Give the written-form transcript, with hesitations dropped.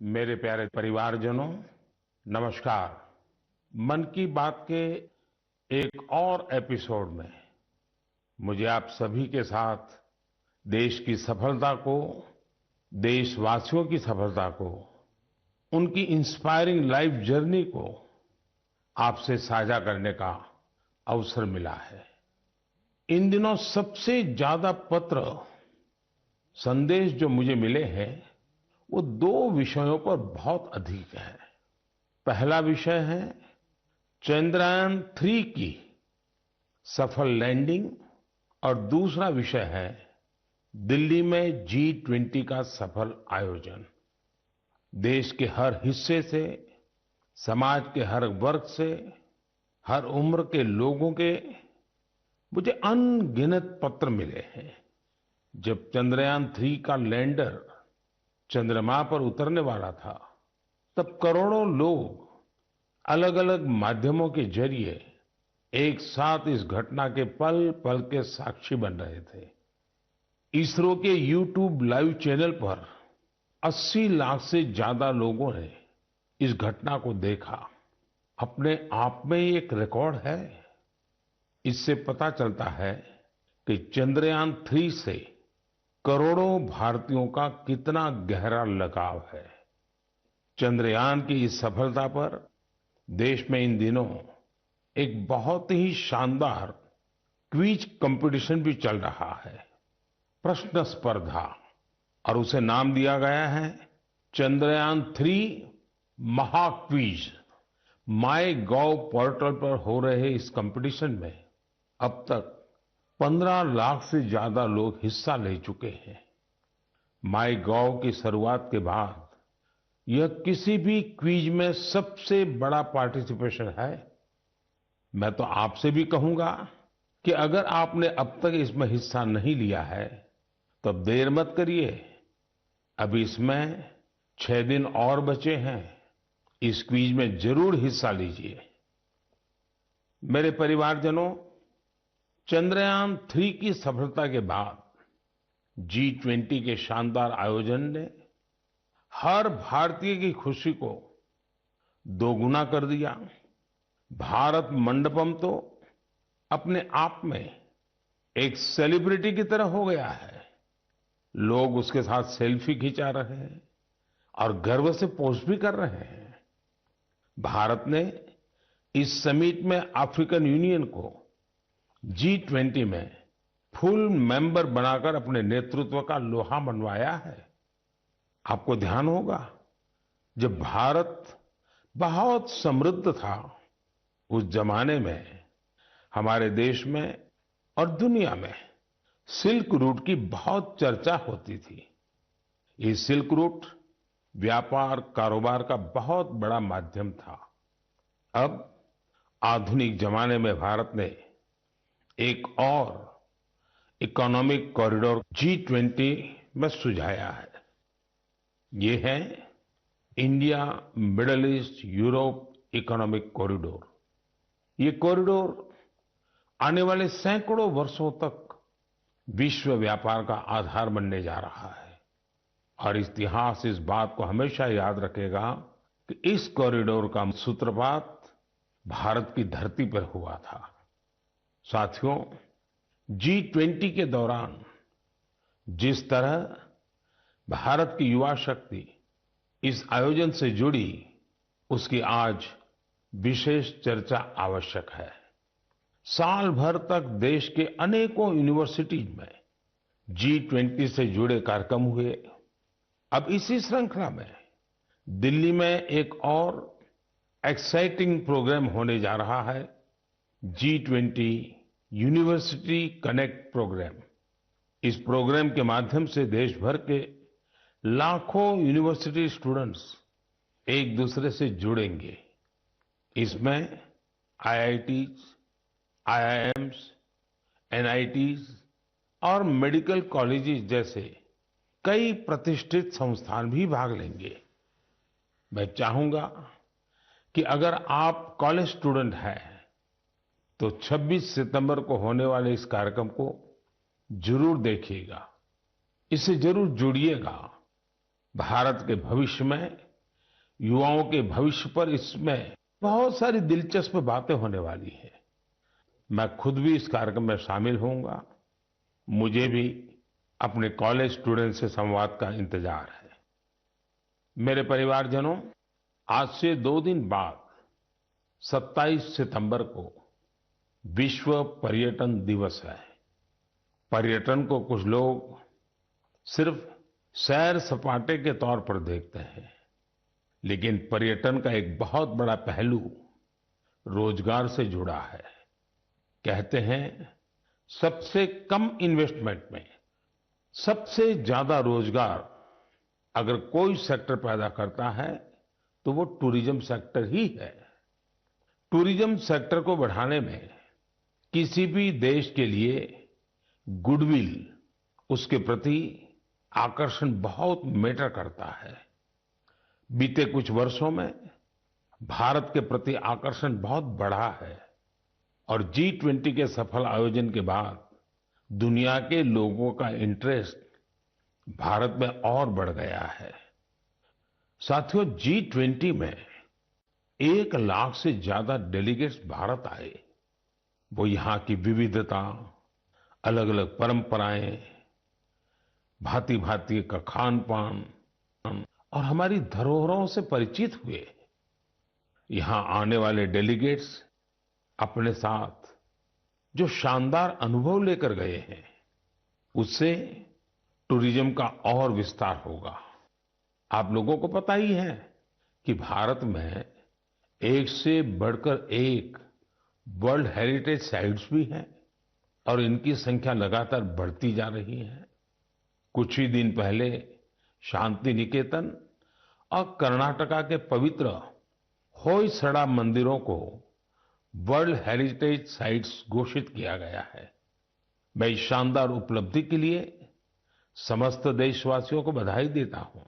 मेरे प्यारे परिवारजनों, नमस्कार। मन की बात के एक और एपिसोड में मुझे आप सभी के साथ देश की सफलता को, देशवासियों की सफलता को, उनकी इंस्पायरिंग लाइफ जर्नी को आपसे साझा करने का अवसर मिला है। इन दिनों सबसे ज्यादा पत्र, संदेश जो मुझे मिले हैं वो दो विषयों पर बहुत अधिक है। पहला विषय है चंद्रयान-3 की सफल लैंडिंग और दूसरा विषय है दिल्ली में G20 का सफल आयोजन। देश के हर हिस्से से, समाज के हर वर्ग से, हर उम्र के लोगों के मुझे अनगिनत पत्र मिले हैं। जब चंद्रयान-3 का लैंडर चंद्रमा पर उतरने वाला था, तब करोड़ों लोग अलग अलग माध्यमों के जरिए एक साथ इस घटना के पल पल के साक्षी बन रहे थे। इसरो के YouTube लाइव चैनल पर 80 लाख से ज्यादा लोगों ने इस घटना को देखा। अपने आप में ये एक रिकॉर्ड है। इससे पता चलता है कि चंद्रयान-3 से करोड़ों भारतीयों का कितना गहरा लगाव है। चंद्रयान की इस सफलता पर देश में इन दिनों एक बहुत ही शानदार क्विज कंपटीशन भी चल रहा है, प्रश्न स्पर्धा, और उसे नाम दिया गया है चंद्रयान-3 महाक्विज। माईगोव पोर्टल पर हो रहे इस कंपटीशन में अब तक 15 लाख से ज्यादा लोग हिस्सा ले चुके हैं। माईगोव की शुरुआत के बाद यह किसी भी क्विज में सबसे बड़ा पार्टिसिपेशन है। मैं तो आपसे भी कहूंगा कि अगर आपने अब तक इसमें हिस्सा नहीं लिया है तो अब देर मत करिए। अभी इसमें 6 दिन और बचे हैं। इस क्विज में जरूर हिस्सा लीजिए। मेरे परिवारजनों, चंद्रयान-3 की सफलता के बाद G20 के शानदार आयोजन ने हर भारतीय की खुशी को दोगुना कर दिया। भारत मंडपम तो अपने आप में एक सेलिब्रिटी की तरह हो गया है। लोग उसके साथ सेल्फी खिंचा रहे हैं और गर्व से पोस्ट भी कर रहे हैं। भारत ने इस समिट में अफ्रीकन यूनियन को G20 में फुल मेंबर बनाकर अपने नेतृत्व का लोहा मनवाया है। आपको ध्यान होगा, जब भारत बहुत समृद्ध था, उस जमाने में हमारे देश में और दुनिया में सिल्क रूट की बहुत चर्चा होती थी। ये सिल्क रूट व्यापार कारोबार का बहुत बड़ा माध्यम था। अब आधुनिक जमाने में भारत ने एक और इकोनॉमिक कॉरिडोर G20 में सुझाया है। ये है India middle east Europe economic corridor. ये कॉरिडोर आने वाले सैकड़ों वर्षों तक विश्व व्यापार का आधार बनने जा रहा है। और इतिहास इस बात को हमेशा याद रखेगा कि इस कॉरिडोर का सूत्रपात भारत की धरती पर हुआ था। साथियों, G20 के दौरान जिस तरह भारत की युवा शक्ति इस आयोजन से जुड़ी, उसकी आज विशेष चर्चा आवश्यक है। साल भर तक देश के अनेकों यूनिवर्सिटीज में G20 से जुड़े कार्यक्रम हुए। अब इसी श्रृंखला में दिल्ली में एक और एक्साइटिंग प्रोग्राम होने जा रहा है, G20 यूनिवर्सिटी कनेक्ट प्रोग्राम। इस प्रोग्राम के माध्यम से देश भर के लाखों यूनिवर्सिटी स्टूडेंट्स एक दूसरे से जुड़ेंगे। इसमें IITs, IIMs, NITs और मेडिकल कॉलेजेस जैसे कई प्रतिष्ठित संस्थान भी भाग लेंगे। मैं चाहूंगा कि अगर आप कॉलेज स्टूडेंट हैं तो 26 सितंबर को होने वाले इस कार्यक्रम को जरूर देखिएगा, इससे जरूर जुड़िएगा। भारत के भविष्य में युवाओं के भविष्य पर इसमें बहुत सारी दिलचस्प बातें होने वाली हैं। मैं खुद भी इस कार्यक्रम में शामिल होऊंगा। मुझे भी अपने कॉलेज स्टूडेंट्स से संवाद का इंतजार है। मेरे परिवारजनों, आज से 2 दिन बाद 27 सितंबर को विश्व पर्यटन दिवस है। पर्यटन को कुछ लोग सिर्फ सैर सपाटे के तौर पर देखते हैं, लेकिन पर्यटन का एक बहुत बड़ा पहलू रोजगार से जुड़ा है। कहते हैं, सबसे कम इन्वेस्टमेंट में सबसे ज्यादा रोजगार अगर कोई सेक्टर पैदा करता है तो वो टूरिज्म सेक्टर ही है। टूरिज्म सेक्टर को बढ़ाने में किसी भी देश के लिए गुडविल, उसके प्रति आकर्षण बहुत मैटर करता है। बीते कुछ वर्षों में भारत के प्रति आकर्षण बहुत बढ़ा है और G20 के सफल आयोजन के बाद दुनिया के लोगों का इंटरेस्ट भारत में और बढ़ गया है। साथियों, G20 में 1 लाख से ज्यादा डेलीगेट्स भारत आए। वो यहाँ की विविधता, अलग अलग परंपराएं, भांति भांति का खान पान और हमारी धरोहरों से परिचित हुए। यहाँ आने वाले डेलीगेट्स अपने साथ जो शानदार अनुभव लेकर गए हैं, उससे टूरिज्म का और विस्तार होगा। आप लोगों को पता ही है कि भारत में एक से बढ़कर एक वर्ल्ड हेरिटेज साइट्स भी हैं और इनकी संख्या लगातार बढ़ती जा रही है। कुछ ही दिन पहले शांति निकेतन और कर्नाटका के पवित्र होयसड़ा मंदिरों को वर्ल्ड हेरिटेज साइट्स घोषित किया गया है। मैं इस शानदार उपलब्धि के लिए समस्त देशवासियों को बधाई देता हूं।